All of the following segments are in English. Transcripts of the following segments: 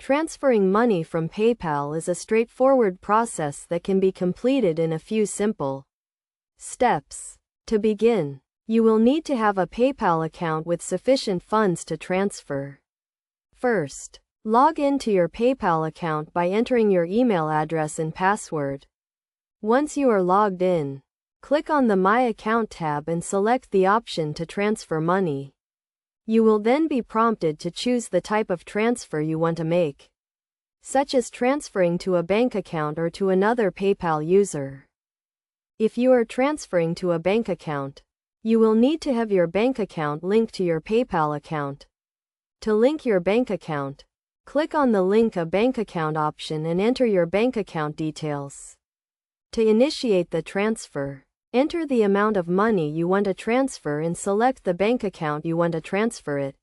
Transferring money from PayPal is a straightforward process that can be completed in a few simple steps. To begin, you will need to have a PayPal account with sufficient funds to transfer. First, log into your PayPal account by entering your email address and password. Once you are logged in, click on the My Account tab and select the option to transfer money. You will then be prompted to choose the type of transfer you want to make, such as transferring to a bank account or to another PayPal user. If you are transferring to a bank account, you will need to have your bank account linked to your PayPal account. To link your bank account, click on the Link a Bank Account option and enter your bank account details. To initiate the transfer, enter the amount of money you want to transfer and select the bank account you want to transfer it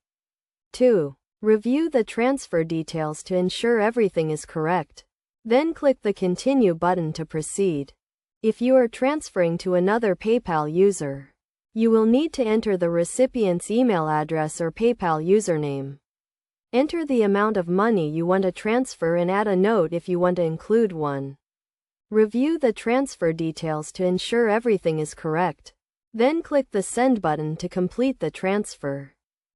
to. Review the transfer details to ensure everything is correct. Then click the Continue button to proceed. If you are transferring to another PayPal user, you will need to enter the recipient's email address or PayPal username. Enter the amount of money you want to transfer and add a note if you want to include one. Review the transfer details to ensure everything is correct. Then click the Send button to complete the transfer.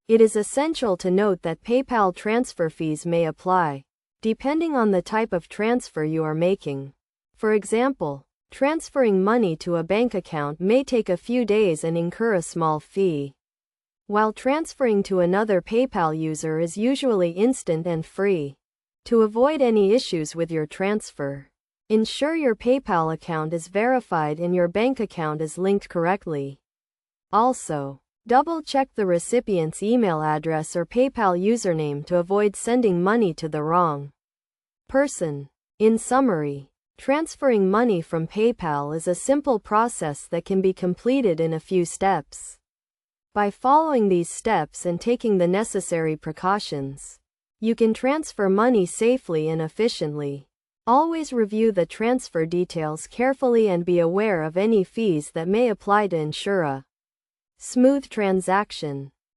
It is essential to note that PayPal transfer fees may apply, depending on the type of transfer you are making. For example, transferring money to a bank account may take a few days and incur a small fee, while transferring to another PayPal user is usually instant and free. To avoid any issues with your transfer, ensure your PayPal account is verified and your bank account is linked correctly. Also, double-check the recipient's email address or PayPal username to avoid sending money to the wrong person. In summary, transferring money from PayPal is a simple process that can be completed in a few steps. By following these steps and taking the necessary precautions, you can transfer money safely and efficiently. Always review the transfer details carefully and be aware of any fees that may apply to ensure a smooth transaction.